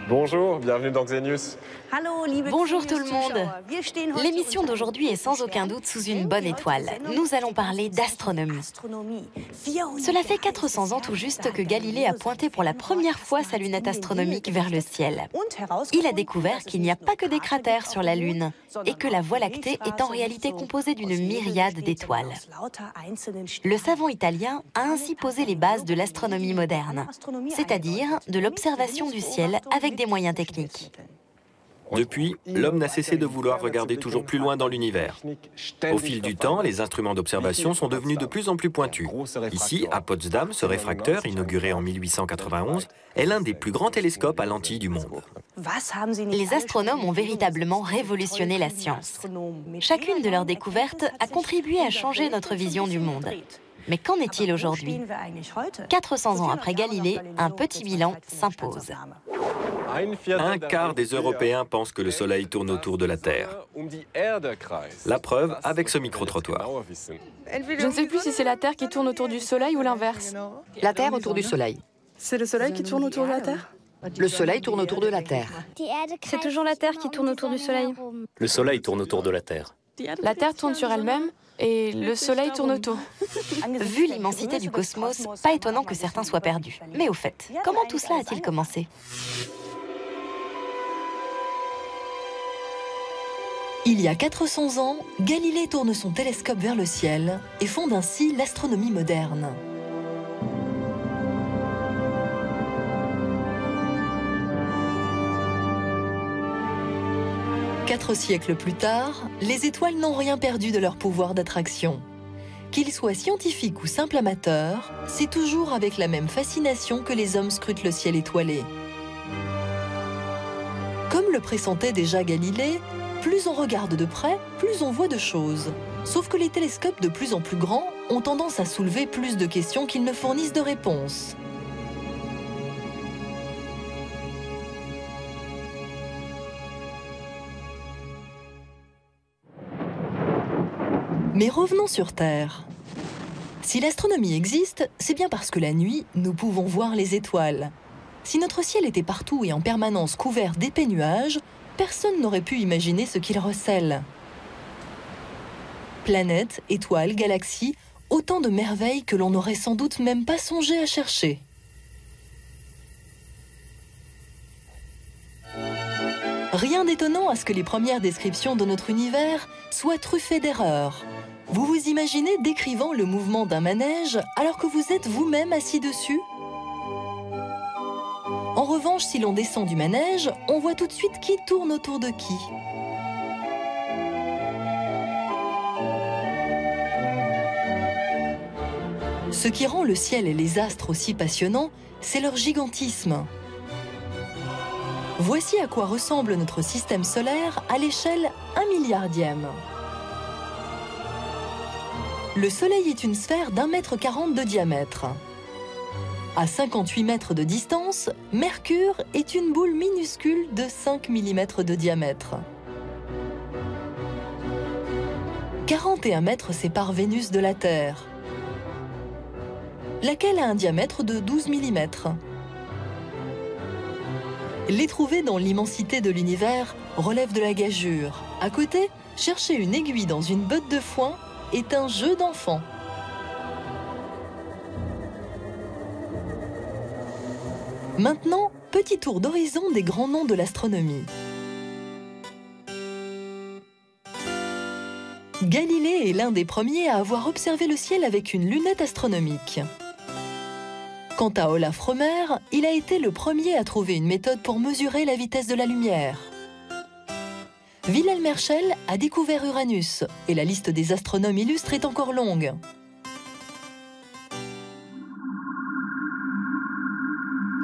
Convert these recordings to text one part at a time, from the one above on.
Bonjour, bienvenue dans Xenius. Bonjour tout le monde. L'émission d'aujourd'hui est sans aucun doute sous une bonne étoile. Nous allons parler d'astronomie. Cela fait 400 ans tout juste que Galilée a pointé pour la première fois sa lunette astronomique vers le ciel. Il a découvert qu'il n'y a pas que des cratères sur la Lune et que la Voie lactée est en réalité composée d'une myriade d'étoiles. Le savant italien a ainsi posé les bases de l'astronomie moderne, c'est-à-dire de l'observation du ciel avec des moyens techniques. Depuis, l'homme n'a cessé de vouloir regarder toujours plus loin dans l'univers. Au fil du temps, les instruments d'observation sont devenus de plus en plus pointus. Ici, à Potsdam, ce réfracteur, inauguré en 1891, est l'un des plus grands télescopes à lentilles du monde. Les astronomes ont véritablement révolutionné la science. Chacune de leurs découvertes a contribué à changer notre vision du monde. Mais qu'en est-il aujourd'hui? 400 ans après Galilée, un petit bilan s'impose. Un quart des Européens pensent que le Soleil tourne autour de la Terre. La preuve avec ce micro-trottoir. Je ne sais plus si c'est la Terre qui tourne autour du Soleil ou l'inverse. La Terre autour du Soleil. C'est le Soleil qui tourne autour de la Terre? Le Soleil tourne autour de la Terre. C'est toujours la Terre qui tourne autour du Soleil. Le Soleil tourne autour de la Terre. La Terre tourne sur elle-même et le Soleil tourne autour. Vu l'immensité du cosmos, pas étonnant que certains soient perdus. Mais au fait, comment tout cela a-t-il commencé? Il y a 400 ans, Galilée tourne son télescope vers le ciel et fonde ainsi l'astronomie moderne. Quatre siècles plus tard, les étoiles n'ont rien perdu de leur pouvoir d'attraction. Qu'ils soient scientifiques ou simples amateurs, c'est toujours avec la même fascination que les hommes scrutent le ciel étoilé. Comme le pressentait déjà Galilée, plus on regarde de près, plus on voit de choses. Sauf que les télescopes de plus en plus grands ont tendance à soulever plus de questions qu'ils ne fournissent de réponses. Mais revenons sur Terre. Si l'astronomie existe, c'est bien parce que la nuit, nous pouvons voir les étoiles. Si notre ciel était partout et en permanence couvert d'épais nuages, personne n'aurait pu imaginer ce qu'il recèle. Planètes, étoiles, galaxies, autant de merveilles que l'on n'aurait sans doute même pas songé à chercher. Rien d'étonnant à ce que les premières descriptions de notre univers soient truffées d'erreurs. Vous vous imaginez décrivant le mouvement d'un manège alors que vous êtes vous-même assis dessus? En revanche, si l'on descend du manège, on voit tout de suite qui tourne autour de qui. Ce qui rend le ciel et les astres aussi passionnants, c'est leur gigantisme. Voici à quoi ressemble notre système solaire à l'échelle 1 milliardième. Le Soleil est une sphère d'1,40 m de diamètre. À 58 mètres de distance, Mercure est une boule minuscule de 5 mm de diamètre. 41 mètres séparent Vénus de la Terre, laquelle a un diamètre de 12 mm. Les trouver dans l'immensité de l'univers relève de la gageure. À côté, chercher une aiguille dans une botte de foin est un jeu d'enfant. Maintenant, petit tour d'horizon des grands noms de l'astronomie. Galilée est l'un des premiers à avoir observé le ciel avec une lunette astronomique. Quant à Olaf Rømer, il a été le premier à trouver une méthode pour mesurer la vitesse de la lumière. Wilhelm Herschel a découvert Uranus, et la liste des astronomes illustres est encore longue.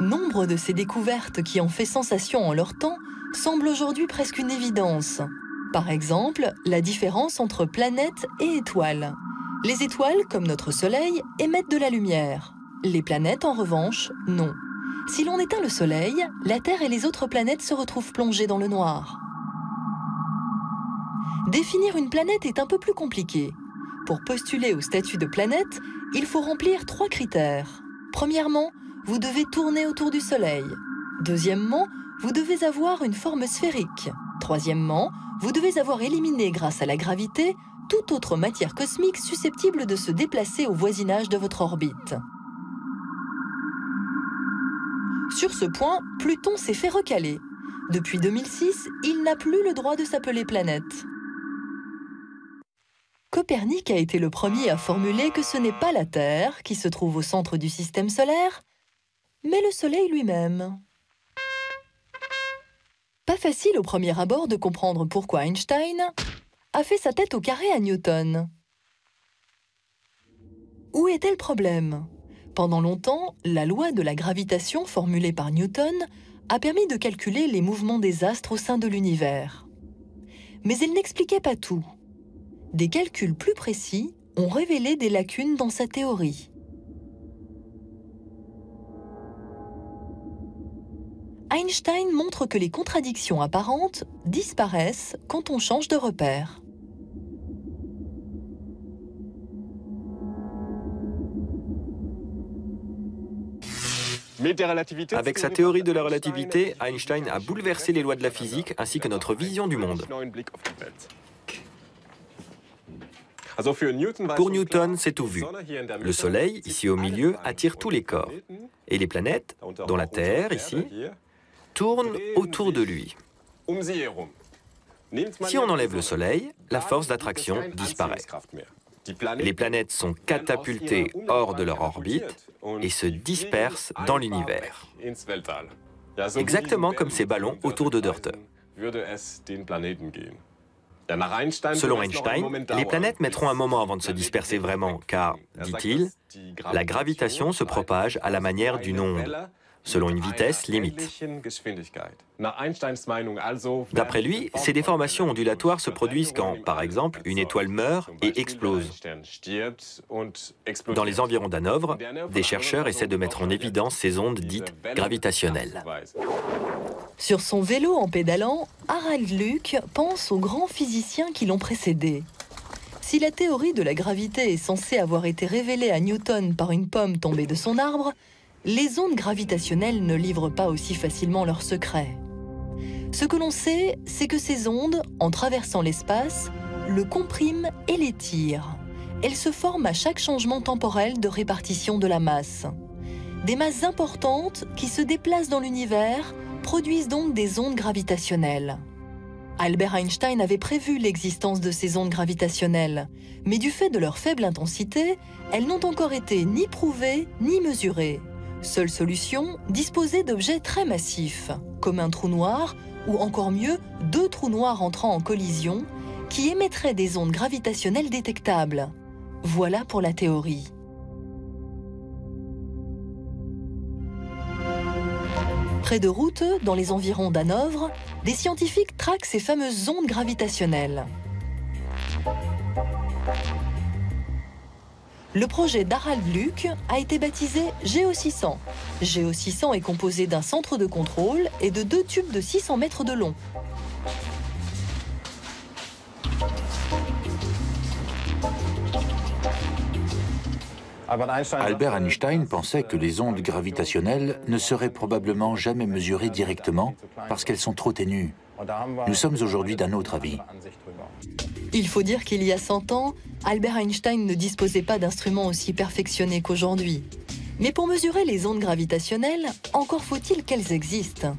Nombre de ces découvertes qui ont fait sensation en leur temps semblent aujourd'hui presque une évidence. Par exemple, la différence entre planètes et étoiles. Les étoiles, comme notre Soleil, émettent de la lumière. Les planètes, en revanche, non. Si l'on éteint le Soleil, la Terre et les autres planètes se retrouvent plongées dans le noir. Définir une planète est un peu plus compliqué. Pour postuler au statut de planète, il faut remplir 3 critères. Premièrement, vous devez tourner autour du Soleil. Deuxièmement, vous devez avoir une forme sphérique. Troisièmement, vous devez avoir éliminé grâce à la gravité toute autre matière cosmique susceptible de se déplacer au voisinage de votre orbite. Sur ce point, Pluton s'est fait recaler. Depuis 2006, il n'a plus le droit de s'appeler planète. Copernic a été le premier à formuler que ce n'est pas la Terre qui se trouve au centre du système solaire, mais le Soleil lui-même. Pas facile au premier abord de comprendre pourquoi Einstein a fait sa tête au carré à Newton. Où était le problème? Pendant longtemps, la loi de la gravitation formulée par Newton a permis de calculer les mouvements des astres au sein de l'univers. Mais elle n'expliquait pas tout. Des calculs plus précis ont révélé des lacunes dans sa théorie. Einstein montre que les contradictions apparentes disparaissent quand on change de repère. Avec sa théorie de la relativité, Einstein a bouleversé les lois de la physique ainsi que notre vision du monde. Pour Newton, c'est tout vu. Le Soleil, ici au milieu, attire tous les corps. Et les planètes, dont la Terre, ici, tournent autour de lui. Si on enlève le Soleil, la force d'attraction disparaît. Les planètes sont catapultées hors de leur orbite et se dispersent dans l'univers. Exactement comme ces ballons autour de Doerthe. Selon Einstein, les planètes mettront un moment avant de se disperser vraiment, car, dit-il, la gravitation se propage à la manière d'une onde, selon une vitesse limite. D'après lui, ces déformations ondulatoires se produisent quand, par exemple, une étoile meurt et explose. Dans les environs d'Hanovre, des chercheurs essaient de mettre en évidence ces ondes dites gravitationnelles. Sur son vélo en pédalant, Harald Luck pense aux grands physiciens qui l'ont précédé. Si la théorie de la gravité est censée avoir été révélée à Newton par une pomme tombée de son arbre, les ondes gravitationnelles ne livrent pas aussi facilement leurs secrets. Ce que l'on sait, c'est que ces ondes, en traversant l'espace, le compriment et l'étirent. Elles se forment à chaque changement temporel de répartition de la masse. Des masses importantes qui se déplacent dans l'univers produisent donc des ondes gravitationnelles. Albert Einstein avait prévu l'existence de ces ondes gravitationnelles, mais du fait de leur faible intensité, elles n'ont encore été ni prouvées ni mesurées. Seule solution, disposer d'objets très massifs, comme un trou noir, ou encore mieux, deux trous noirs entrant en collision, qui émettraient des ondes gravitationnelles détectables. Voilà pour la théorie. Près de Route, dans les environs d'Hanovre, des scientifiques traquent ces fameuses ondes gravitationnelles. Le projet d'Harald Luck a été baptisé GEO600. GEO600 est composé d'un centre de contrôle et de deux tubes de 600 mètres de long. Albert Einstein pensait que les ondes gravitationnelles ne seraient probablement jamais mesurées directement parce qu'elles sont trop ténues. Nous sommes aujourd'hui d'un autre avis. Il faut dire qu'il y a 100 ans, Albert Einstein ne disposait pas d'instruments aussi perfectionnés qu'aujourd'hui. Mais pour mesurer les ondes gravitationnelles, encore faut-il qu'elles existent.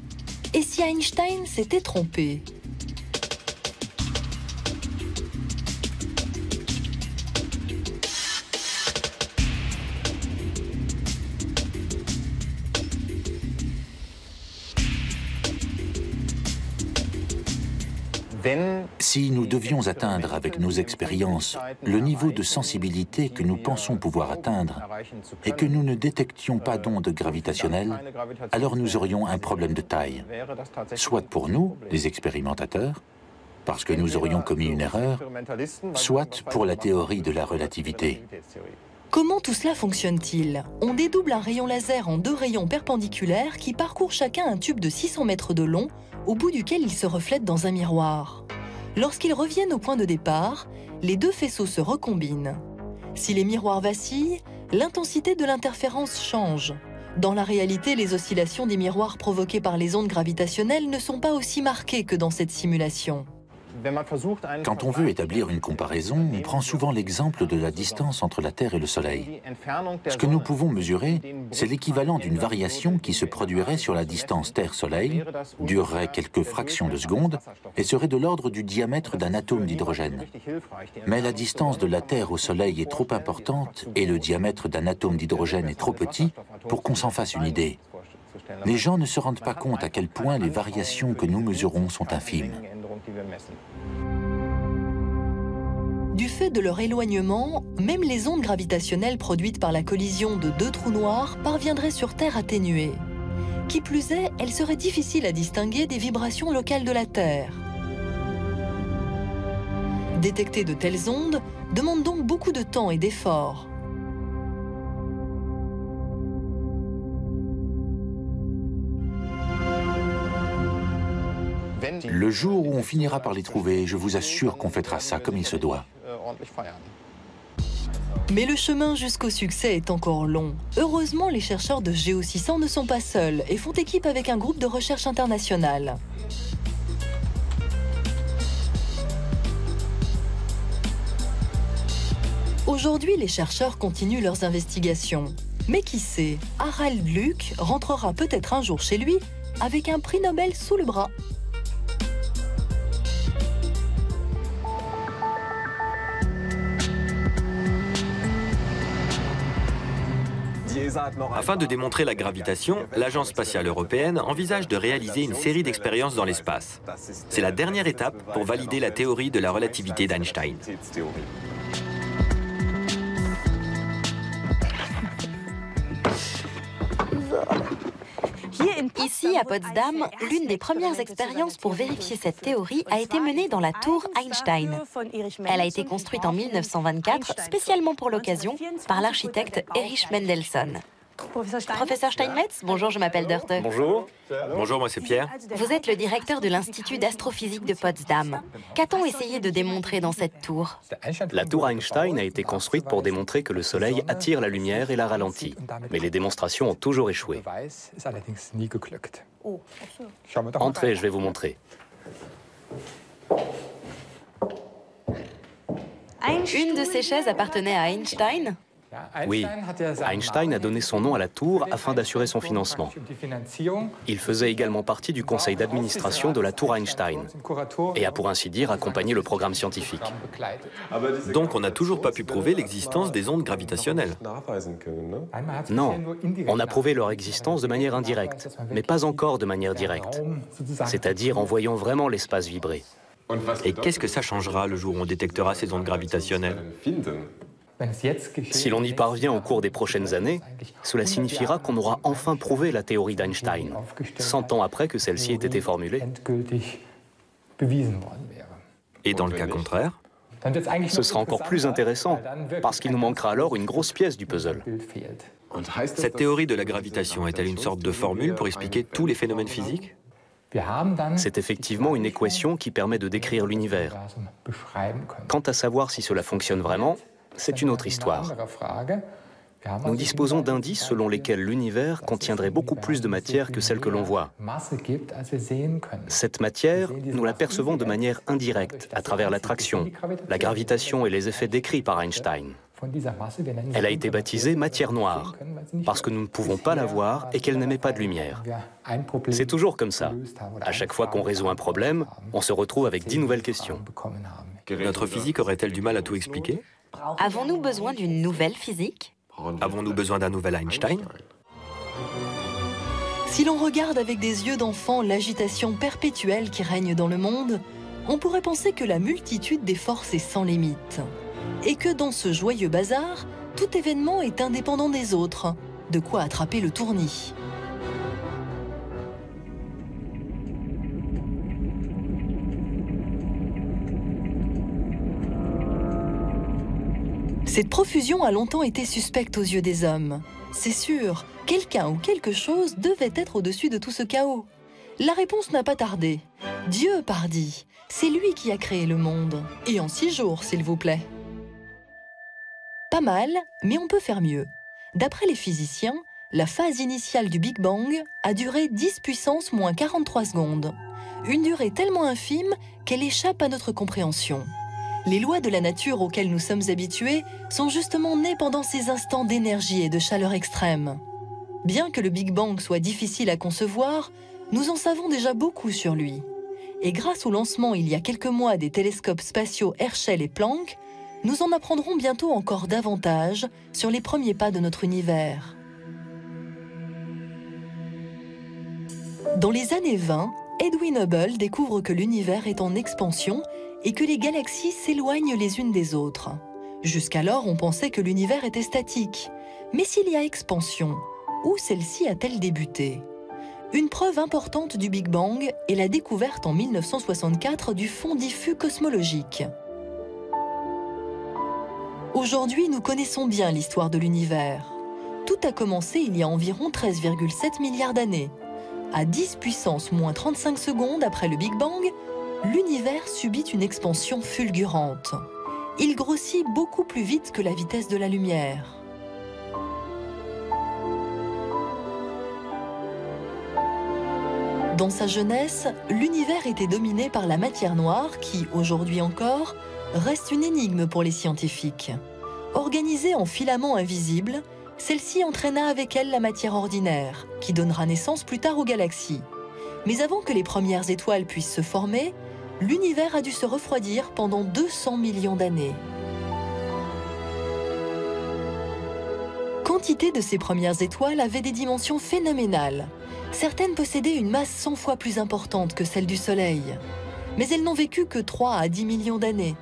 Et si Einstein s'était trompé ? Si nous devions atteindre avec nos expériences le niveau de sensibilité que nous pensons pouvoir atteindre et que nous ne détections pas d'ondes gravitationnelles, alors nous aurions un problème de taille. Soit pour nous, les expérimentateurs, parce que nous aurions commis une erreur, soit pour la théorie de la relativité. Comment tout cela fonctionne-t-il? On dédouble un rayon laser en deux rayons perpendiculaires qui parcourent chacun un tube de 600 mètres de long, au bout duquel ils se reflètent dans un miroir. Lorsqu'ils reviennent au point de départ, les deux faisceaux se recombinent. Si les miroirs vacillent, l'intensité de l'interférence change. Dans la réalité, les oscillations des miroirs provoquées par les ondes gravitationnelles ne sont pas aussi marquées que dans cette simulation. Quand on veut établir une comparaison, on prend souvent l'exemple de la distance entre la Terre et le Soleil. Ce que nous pouvons mesurer, c'est l'équivalent d'une variation qui se produirait sur la distance Terre-Soleil, durerait quelques fractions de seconde et serait de l'ordre du diamètre d'un atome d'hydrogène. Mais la distance de la Terre au Soleil est trop importante et le diamètre d'un atome d'hydrogène est trop petit pour qu'on s'en fasse une idée. Les gens ne se rendent pas compte à quel point les variations que nous mesurons sont infimes. Du fait de leur éloignement, même les ondes gravitationnelles produites par la collision de deux trous noirs parviendraient sur Terre atténuées. Qui plus est, elles seraient difficiles à distinguer des vibrations locales de la Terre. Détecter de telles ondes demande donc beaucoup de temps et d'efforts. Le jour où on finira par les trouver, je vous assure qu'on fêtera ça comme il se doit. Mais le chemin jusqu'au succès est encore long. Heureusement, les chercheurs de Geo600 ne sont pas seuls et font équipe avec un groupe de recherche international. Aujourd'hui, les chercheurs continuent leurs investigations. Mais qui sait, Harald Luck rentrera peut-être un jour chez lui avec un prix Nobel sous le bras. Afin de démontrer la gravitation, l'Agence spatiale européenne envisage de réaliser une série d'expériences dans l'espace. C'est la dernière étape pour valider la théorie de la relativité d'Einstein. Ici, à Potsdam, l'une des premières expériences pour vérifier cette théorie a été menée dans la tour Einstein. Elle a été construite en 1924, spécialement pour l'occasion, par l'architecte Erich Mendelsohn. Professeur Steinmetz, bonjour, je m'appelle Dörte. Bonjour. Bonjour, moi c'est Pierre. Vous êtes le directeur de l'Institut d'astrophysique de Potsdam. Qu'a-t-on essayé de démontrer dans cette tour? La tour Einstein a été construite pour démontrer que le Soleil attire la lumière et la ralentit. Mais les démonstrations ont toujours échoué. Entrez, je vais vous montrer. Une de ces chaises appartenait à Einstein? Oui, Einstein a donné son nom à la tour afin d'assurer son financement. Il faisait également partie du conseil d'administration de la tour Einstein et a pour ainsi dire accompagné le programme scientifique. Donc on n'a toujours pas pu prouver l'existence des ondes gravitationnelles. Non, on a prouvé leur existence de manière indirecte, mais pas encore de manière directe, c'est-à-dire en voyant vraiment l'espace vibrer. Et qu'est-ce que ça changera le jour où on détectera ces ondes gravitationnelles? Si l'on y parvient au cours des prochaines années, cela signifiera qu'on aura enfin prouvé la théorie d'Einstein, 100 ans après que celle-ci ait été formulée. Et dans le cas contraire? Ce sera encore plus intéressant, parce qu'il nous manquera alors une grosse pièce du puzzle. Cette théorie de la gravitation est-elle une sorte de formule pour expliquer tous les phénomènes physiques? C'est effectivement une équation qui permet de décrire l'univers. Quant à savoir si cela fonctionne vraiment, c'est une autre histoire. Nous disposons d'indices selon lesquels l'univers contiendrait beaucoup plus de matière que celle que l'on voit. Cette matière, nous la percevons de manière indirecte, à travers l'attraction, la gravitation et les effets décrits par Einstein. Elle a été baptisée matière noire, parce que nous ne pouvons pas la voir et qu'elle n'émet pas de lumière. C'est toujours comme ça. À chaque fois qu'on résout un problème, on se retrouve avec 10 nouvelles questions. Notre physique aurait-elle du mal à tout expliquer? Avons-nous besoin d'une nouvelle physique? Avons-nous besoin d'un nouvel Einstein? Si l'on regarde avec des yeux d'enfant l'agitation perpétuelle qui règne dans le monde, on pourrait penser que la multitude des forces est sans limite. Et que dans ce joyeux bazar, tout événement est indépendant des autres, de quoi attraper le tournis. Cette profusion a longtemps été suspecte aux yeux des hommes. C'est sûr, quelqu'un ou quelque chose devait être au-dessus de tout ce chaos. La réponse n'a pas tardé. Dieu, pardi, c'est lui qui a créé le monde. Et en 6 jours, s'il vous plaît. Pas mal, mais on peut faire mieux. D'après les physiciens, la phase initiale du Big Bang a duré 10 puissance moins 43 secondes. Une durée tellement infime qu'elle échappe à notre compréhension. Les lois de la nature auxquelles nous sommes habitués sont justement nées pendant ces instants d'énergie et de chaleur extrême. Bien que le Big Bang soit difficile à concevoir, nous en savons déjà beaucoup sur lui. Et grâce au lancement il y a quelques mois des télescopes spatiaux Herschel et Planck, nous en apprendrons bientôt encore davantage sur les premiers pas de notre univers. Dans les années 20, Edwin Hubble découvre que l'univers est en expansion et que les galaxies s'éloignent les unes des autres. Jusqu'alors, on pensait que l'univers était statique. Mais s'il y a expansion, où celle-ci a-t-elle débuté? Une preuve importante du Big Bang est la découverte en 1964 du fond diffus cosmologique. Aujourd'hui, nous connaissons bien l'histoire de l'univers. Tout a commencé il y a environ 13,7 milliards d'années. À 10 puissance moins 35 secondes après le Big Bang, l'univers subit une expansion fulgurante. Il grossit beaucoup plus vite que la vitesse de la lumière. Dans sa jeunesse, l'univers était dominé par la matière noire qui, aujourd'hui encore, reste une énigme pour les scientifiques. Organisée en filaments invisibles, celle-ci entraîna avec elle la matière ordinaire, qui donnera naissance plus tard aux galaxies. Mais avant que les premières étoiles puissent se former, l'univers a dû se refroidir pendant 200 millions d'années. Quantité de ces premières étoiles avait des dimensions phénoménales. Certaines possédaient une masse 100 fois plus importante que celle du Soleil. Mais elles n'ont vécu que 3 à 10 millions d'années.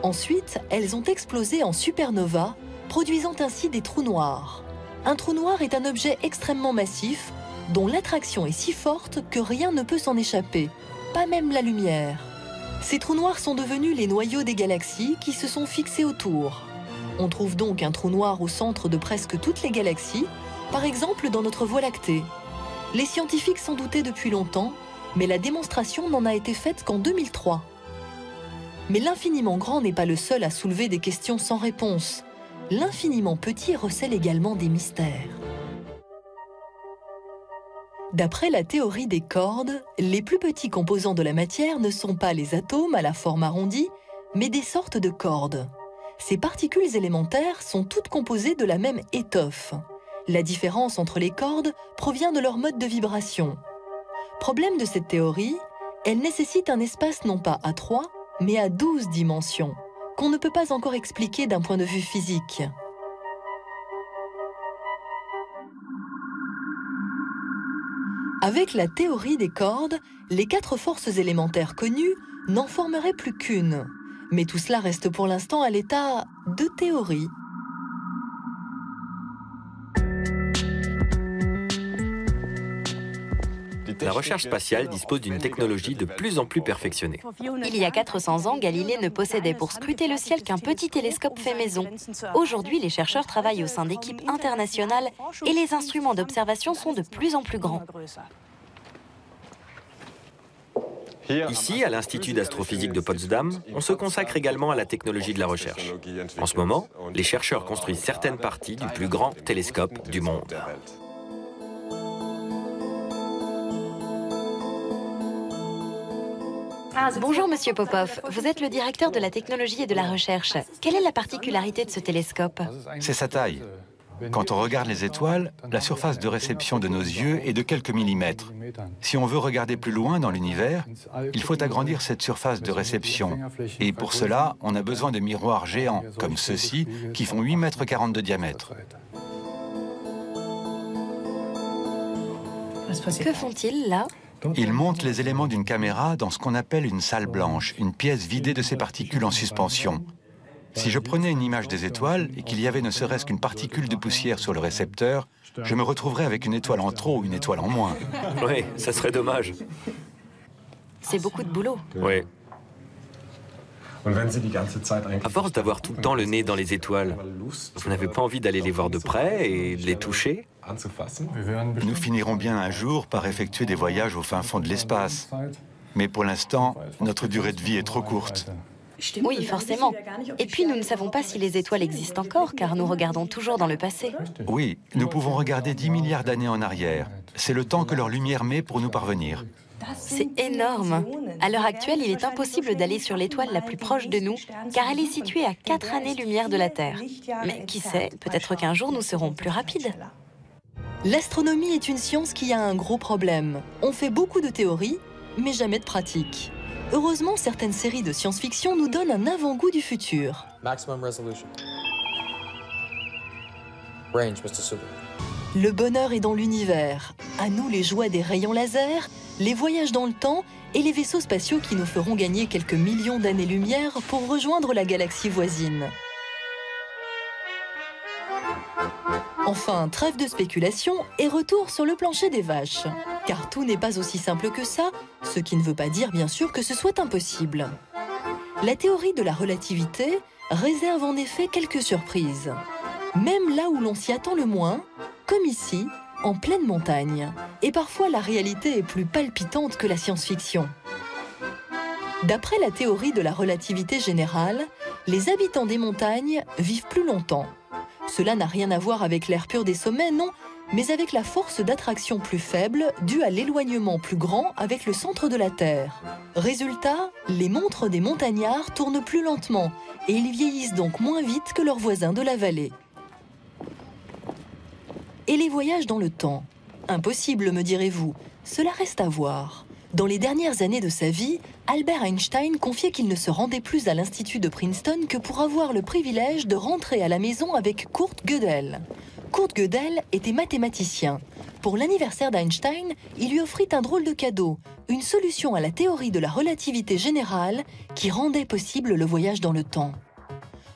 Ensuite, elles ont explosé en supernova, produisant ainsi des trous noirs. Un trou noir est un objet extrêmement massif, dont l'attraction est si forte que rien ne peut s'en échapper, pas même la lumière. Ces trous noirs sont devenus les noyaux des galaxies qui se sont fixés autour. On trouve donc un trou noir au centre de presque toutes les galaxies, par exemple dans notre Voie lactée. Les scientifiques s'en doutaient depuis longtemps, mais la démonstration n'en a été faite qu'en 2003. Mais l'infiniment grand n'est pas le seul à soulever des questions sans réponse. L'infiniment petit recèle également des mystères. D'après la théorie des cordes, les plus petits composants de la matière ne sont pas les atomes à la forme arrondie, mais des sortes de cordes. Ces particules élémentaires sont toutes composées de la même étoffe. La différence entre les cordes provient de leur mode de vibration. Problème de cette théorie, elle nécessite un espace non pas à 3, mais à 12 dimensions, qu'on ne peut pas encore expliquer d'un point de vue physique. Avec la théorie des cordes, les 4 forces élémentaires connues n'en formeraient plus qu'une. Mais tout cela reste pour l'instant à l'état de théorie. La recherche spatiale dispose d'une technologie de plus en plus perfectionnée. Il y a 400 ans, Galilée ne possédait pour scruter le ciel qu'un petit télescope fait maison. Aujourd'hui, les chercheurs travaillent au sein d'équipes internationales et les instruments d'observation sont de plus en plus grands. Ici, à l'Institut d'astrophysique de Potsdam, on se consacre également à la technologie de la recherche. En ce moment, les chercheurs construisent certaines parties du plus grand télescope du monde. Bonjour Monsieur Popov, vous êtes le directeur de la technologie et de la recherche. Quelle est la particularité de ce télescope? C'est sa taille. Quand on regarde les étoiles, la surface de réception de nos yeux est de quelques millimètres. Si on veut regarder plus loin dans l'univers, il faut agrandir cette surface de réception. Et pour cela, on a besoin de miroirs géants, comme ceux-ci, qui font 8,40 m de diamètre. Que font-ils là? Ils montent les éléments d'une caméra dans ce qu'on appelle une salle blanche, une pièce vidée de ses particules en suspension. Si je prenais une image des étoiles et qu'il y avait ne serait-ce qu'une particule de poussière sur le récepteur, je me retrouverais avec une étoile en trop ou une étoile en moins. Oui, ça serait dommage. C'est beaucoup de boulot. Oui. À force d'avoir tout le temps le nez dans les étoiles, vous n'avez pas envie d'aller les voir de près et de les toucher? Nous finirons bien un jour par effectuer des voyages au fin fond de l'espace. Mais pour l'instant, notre durée de vie est trop courte. Oui, forcément. Et puis nous ne savons pas si les étoiles existent encore, car nous regardons toujours dans le passé. Oui, nous pouvons regarder 10 milliards d'années en arrière. C'est le temps que leur lumière met pour nous parvenir. C'est énorme. À l'heure actuelle, il est impossible d'aller sur l'étoile la plus proche de nous, car elle est située à 4 années-lumière de la Terre. Mais qui sait, peut-être qu'un jour nous serons plus rapides. L'astronomie est une science qui a un gros problème. On fait beaucoup de théories, mais jamais de pratique. Heureusement, certaines séries de science-fiction nous donnent un avant-goût du futur. Maximum resolution. Range, Mr. Subaru. Le bonheur est dans l'univers. À nous les joies des rayons laser, les voyages dans le temps et les vaisseaux spatiaux qui nous feront gagner quelques millions d'années-lumière pour rejoindre la galaxie voisine. Enfin, trêve de spéculation et retour sur le plancher des vaches. Car tout n'est pas aussi simple que ça, ce qui ne veut pas dire bien sûr que ce soit impossible. La théorie de la relativité réserve en effet quelques surprises. Même là où l'on s'y attend le moins, comme ici, en pleine montagne. Et parfois la réalité est plus palpitante que la science-fiction. D'après la théorie de la relativité générale, les habitants des montagnes vivent plus longtemps. Cela n'a rien à voir avec l'air pur des sommets, non, mais avec la force d'attraction plus faible due à l'éloignement plus grand avec le centre de la Terre. Résultat, les montres des montagnards tournent plus lentement et ils vieillissent donc moins vite que leurs voisins de la vallée. Et les voyages dans le temps? Impossible, me direz-vous. Cela reste à voir. Dans les dernières années de sa vie, Albert Einstein confiait qu'il ne se rendait plus à l'Institut de Princeton que pour avoir le privilège de rentrer à la maison avec Kurt Gödel. Kurt Gödel était mathématicien. Pour l'anniversaire d'Einstein, il lui offrit un drôle de cadeau, une solution à la théorie de la relativité générale qui rendait possible le voyage dans le temps.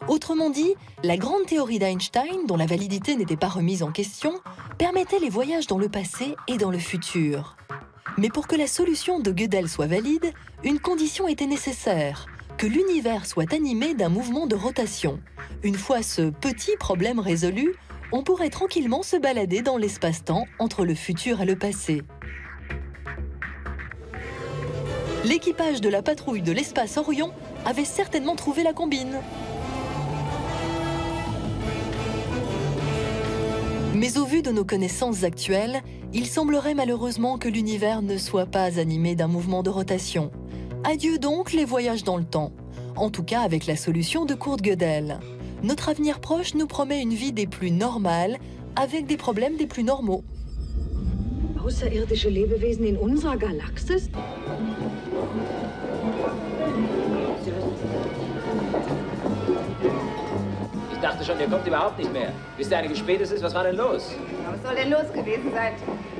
Autrement dit, la grande théorie d'Einstein, dont la validité n'était pas remise en question, permettait les voyages dans le passé et dans le futur. Mais pour que la solution de Gödel soit valide, une condition était nécessaire, que l'univers soit animé d'un mouvement de rotation. Une fois ce petit problème résolu, on pourrait tranquillement se balader dans l'espace-temps entre le futur et le passé. L'équipage de la patrouille de l'espace Orion avait certainement trouvé la combine. Mais au vu de nos connaissances actuelles, il semblerait malheureusement que l'univers ne soit pas animé d'un mouvement de rotation. Adieu donc les voyages dans le temps, en tout cas avec la solution de Kurt Gödel. Notre avenir proche nous promet une vie des plus normales, avec des problèmes des plus normaux. Außerirdische Lebewesen in unserer Galaxis? Ich dachte schon, ihr kommt überhaupt nicht mehr. Wisst ihr eigentlich, wie spät es ist? Was war denn los? Was soll denn los gewesen sein?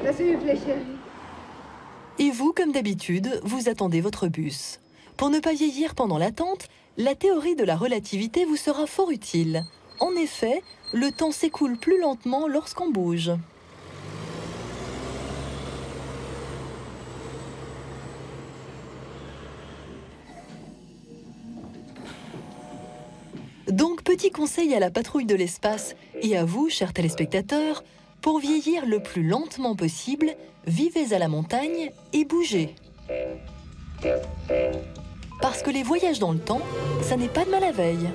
Das Übliche. Et vous, comme d'habitude, vous attendez votre bus. Pour ne pas vieillir pendant l'attente, la théorie de la relativité vous sera fort utile. En effet, le temps s'écoule plus lentement lorsqu'on bouge. Donc, petit conseil à la patrouille de l'espace et à vous, chers téléspectateurs, pour vieillir le plus lentement possible, vivez à la montagne et bougez. Parce que les voyages dans le temps, ça n'est pas de mal à veille.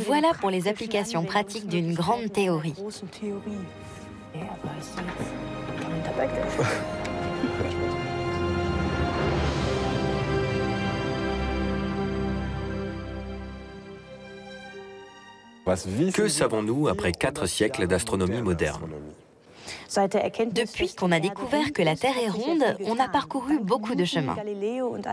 Voilà pour les applications pratiques d'une grande théorie. Que savons-nous après 4 siècles d'astronomie moderne? Depuis qu'on a découvert que la Terre est ronde, on a parcouru beaucoup de chemins.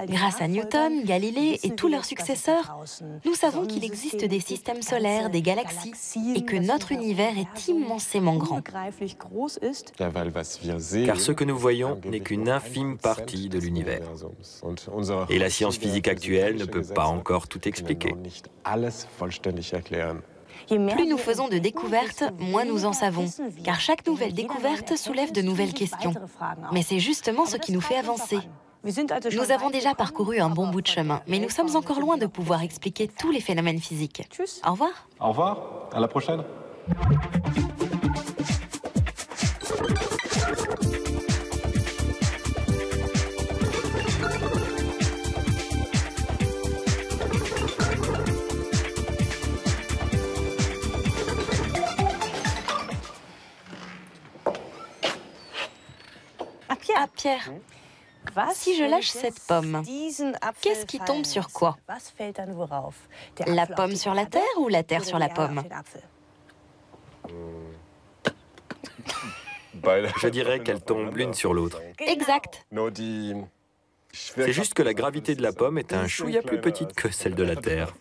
Grâce à Newton, Galilée et tous leurs successeurs, nous savons qu'il existe des systèmes solaires, des galaxies, et que notre univers est immensément grand. Car ce que nous voyons n'est qu'une infime partie de l'univers. Et la science physique actuelle ne peut pas encore tout expliquer. Plus nous faisons de découvertes, moins nous en savons, car chaque nouvelle découverte soulève de nouvelles questions. Mais c'est justement ce qui nous fait avancer. Nous avons déjà parcouru un bon bout de chemin, mais nous sommes encore loin de pouvoir expliquer tous les phénomènes physiques. Au revoir. Au revoir, à la prochaine. Ah, Pierre, si je lâche cette pomme, qu'est-ce qui tombe sur quoi? La pomme sur la terre ou la terre sur la pomme? Je dirais qu'elles tombent l'une sur l'autre. Exact. C'est juste que la gravité de la pomme est un chouïa plus petite que celle de la Terre.